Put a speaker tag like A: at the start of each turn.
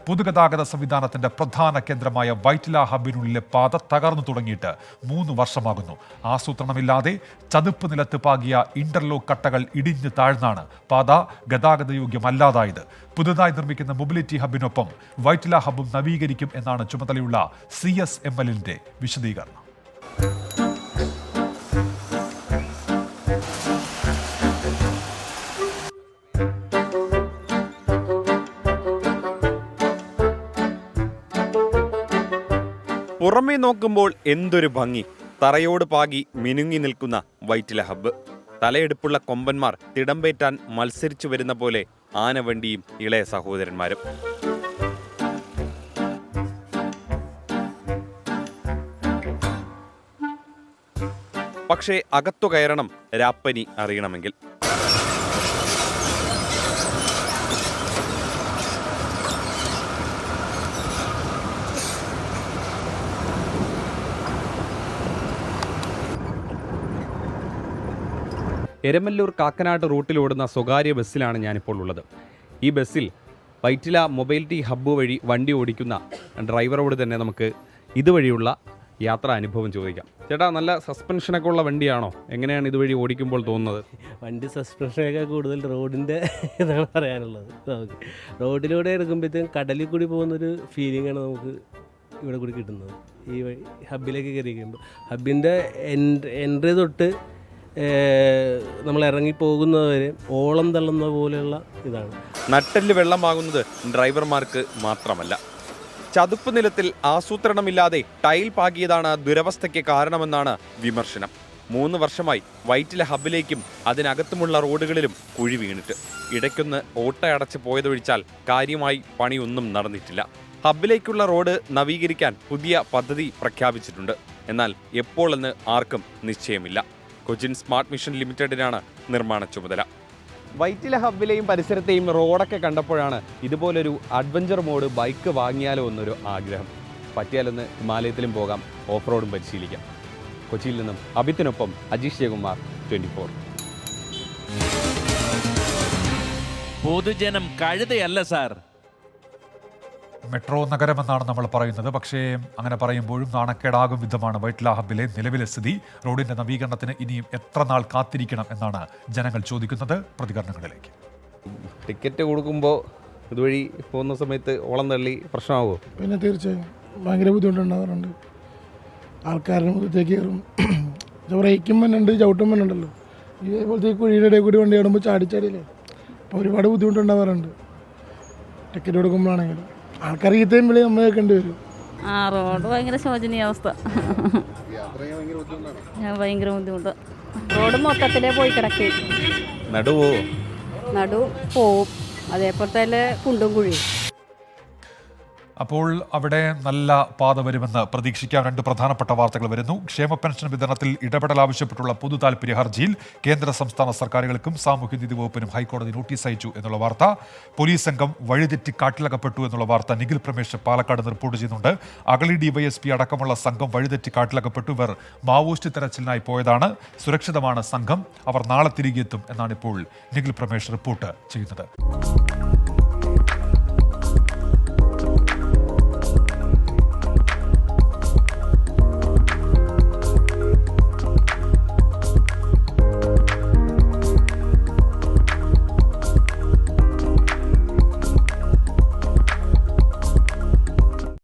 A: പൊതുഗതാഗത സംവിധാനത്തിന്റെ പ്രധാന കേന്ദ്രമായ വൈറ്റില ഹബിനുള്ളിലെ പാത തകർന്നു തുടങ്ങിയിട്ട് 3 വർഷമാകുന്നു. ആസൂത്രണമില്ലാതെ ചതുപ്പ് നിലത്ത് പാകിയ ഇന്റർലോക്ക് കട്ടകൾ ഇടിഞ്ഞു താഴ്ന്നാണ് പാത ഗതാഗതയോഗ്യമല്ലാതായത്. പുതുതായി നിർമ്മിക്കുന്ന മൊബിലിറ്റി ഹബിനൊപ്പം വൈറ്റില ഹബും നവീകരിക്കും എന്നാണ് ചുമതലയുള്ള CSML-ന്റെ വിശദീകരണം.
B: പുറമേ നോക്കുമ്പോൾ എന്തൊരു ഭംഗി! തറയോട് പാകി മിനുങ്ങി നിൽക്കുന്ന വൈറ്റില ഹബ്ബ്. തലയെടുപ്പുള്ള കൊമ്പന്മാർ തിടമ്പേറ്റാൻ മത്സരിച്ചു വരുന്ന പോലെ ആനവണ്ടിയും ഇളയ സഹോദരന്മാരും. പക്ഷേ അകത്തു കയറണം രാപ്പനി അറിയണമെങ്കിൽ. എരമല്ലൂർ കാക്കനാട് റൂട്ടിലോടുന്ന സ്വകാര്യ ബസ്സിലാണ് ഞാനിപ്പോൾ ഉള്ളത്. ഈ ബസ്സിൽ വൈറ്റില മൊബിലിറ്റി ഹബ്ബ് വഴി വണ്ടി ഓടിക്കുന്ന ഡ്രൈവറോട് തന്നെ നമുക്ക് ഇതുവഴിയുള്ള യാത്രാ അനുഭവം ചോദിക്കാം. ചേട്ടാ, നല്ല സസ്പെൻഷനൊക്കെ ഉള്ള വണ്ടിയാണോ? എങ്ങനെയാണ് ഇതുവഴി ഓടിക്കുമ്പോൾ തോന്നുന്നത്?
C: വണ്ടി സസ്പെൻഷനൊക്കെ കൂടുതൽ റോഡിൻ്റെ ഇതാണ് പറയാനുള്ളത്. നമുക്ക് റോഡിലൂടെ എടുക്കുമ്പോഴത്തേക്കും കടലിൽ കൂടി പോകുന്നൊരു ഫീലിംഗാണ് നമുക്ക് ഇവിടെ കൂടി കിട്ടുന്നത്. ഈ വഴി ഹബ്ബിലേക്ക് കയറി കഴിയുമ്പോൾ ഹബ്ബിൻ്റെ എൻട്രി തൊട്ട് നമ്മൾ ഇറങ്ങിപ്പോകുന്നവരെ ഓളം തള്ളുന്ന പോലെയുള്ള ഇതാണ്.
B: നട്ടെല്ല് വെള്ളമാകുന്നത് ഡ്രൈവർമാർക്ക് മാത്രമല്ല. ചതുപ്പ് നിലത്തിൽ ആസൂത്രണമില്ലാതെ ടൈൽ പാകിയതാണ് ദുരവസ്ഥയ്ക്ക് കാരണമെന്നാണ് വിമർശനം. 3 വർഷമായി വൈറ്റില ഹബ്ബിലേക്കും അതിനകത്തുമുള്ള റോഡുകളിലും കുഴി വീണിട്ട് ഇടയ്ക്കൊന്ന് ഓട്ടയടച്ച് പോയതൊഴിച്ചാൽ കാര്യമായി പണിയൊന്നും നടന്നിട്ടില്ല. ഹബ്ബിലേക്കുള്ള റോഡ് നവീകരിക്കാൻ പുതിയ പദ്ധതി പ്രഖ്യാപിച്ചിട്ടുണ്ട്. എന്നാൽ എപ്പോഴെന്ന് ആർക്കും നിശ്ചയമില്ല. കൊച്ചിൻ സ്മാർട്ട് മിഷൻ ലിമിറ്റഡിനാണ് നിർമ്മാണ ചുമതല. വൈറ്റില ഹബ്ബിലെയും പരിസരത്തെയും റോഡൊക്കെ കണ്ടപ്പോഴാണ് ഇതുപോലൊരു അഡ്വഞ്ചർ മോഡ് ബൈക്ക് വാങ്ങിയാലോ എന്നൊരു ആഗ്രഹം. പറ്റിയാലൊന്ന് ഹിമാലയത്തിലും പോകാം, ഓഫ് റോഡും പരിശീലിക്കാം. കൊച്ചിയിൽ നിന്നും അഭിത്തിനൊപ്പം അജീഷ് ജയകുമാർ, 24.
D: പൊതുജനം കഴുതയല്ല സാർ.
A: മെട്രോ നഗരമെന്നാണ് നമ്മൾ പറയുന്നത്. പക്ഷേ അങ്ങനെ പറയുമ്പോഴും നാണക്കേടാകും വിധമാണ് വൈറ്റില ഹബ്ബിലെ നിലവിലെ സ്ഥിതി. റോഡിന്റെ നവീകരണത്തിന് ഇനിയും എത്ര നാൾ കാത്തിരിക്കണം എന്നാണ് ജനങ്ങൾ ചോദിക്കുന്നത്. പ്രതികരണങ്ങളിലേക്ക്.
B: ടിക്കറ്റ് കൊടുക്കുമ്പോൾ ഇതുവഴി പോകുന്ന സമയത്ത് ഓളം തള്ളി പ്രശ്നമാകുമോ?
E: പിന്നെ തീർച്ചയായും ഭയങ്കര ബുദ്ധിമുട്ടുണ്ടാകാറുണ്ട്. ആൾക്കാരുടെ മുഖത്തേക്ക് കയറും, ബ്രേക്കും മണ്ണുണ്ട്, ചവിട്ടും മണ്ണുണ്ടല്ലോ. ഇതേപോലത്തെ കുഴിയുടെ ഇടയിൽ കൂടി വണ്ടി കാണുമ്പോൾ ചാടിച്ചാടിയില്ലേ, അപ്പോൾ ഒരുപാട് ബുദ്ധിമുട്ടുണ്ടാകാറുണ്ട്. ടിക്കറ്റ് കൊടുക്കുമ്പോഴാണെങ്കിലും ആൾക്കാർ ഈത്തയും വിളി നമ്മൾ കേൾക്കേണ്ടി വരും.
F: റോഡ് ഭയങ്കര ശോചനീയാവസ്ഥ, ഭയങ്കര ബുദ്ധിമുട്ട്. റോഡ് മൊത്തത്തിലേ പോയി കിടക്കും, നടു പോവും, അതേപോലത്തെ കുണ്ടും കുഴിയും.
A: അപ്പോൾ അവിടെ നല്ല പാത വരുമെന്ന് പ്രതീക്ഷിക്കാം. 2 പ്രധാനപ്പെട്ട വാർത്തകൾ വരുന്നു. ക്ഷേമ പെൻഷൻ വിതരണത്തിൽ ഇടപെടൽ ആവശ്യപ്പെട്ടുള്ള പൊതു താൽപര്യ ഹർജിയിൽ കേന്ദ്ര സംസ്ഥാന സർക്കാരുകൾക്കും സാമൂഹ്യനീതി വകുപ്പിനും ഹൈക്കോടതി നോട്ടീസ് അയച്ചു എന്നുള്ള വാർത്ത. പോലീസ് സംഘം വഴിതെറ്റി കാട്ടിലകപ്പെട്ടു എന്നുള്ള വാർത്ത നിഖിൽ പ്രമേശ് പാലക്കാട് റിപ്പോർട്ട് ചെയ്യുന്നുണ്ട്. അഗളി DYSP അടക്കമുള്ള സംഘം വഴിതെറ്റി കാട്ടിലകപ്പെട്ടു. ഇവർ മാവോയിസ്റ്റ് തെരച്ചിലിനായി പോയതാണ്. സുരക്ഷിതമാണ് സംഘം, അവർ നാളെ തിരികെ എത്തും എന്നാണ് ഇപ്പോൾ നിഖിൽ പ്രമേശ് റിപ്പോർട്ട് ചെയ്യുന്നത്.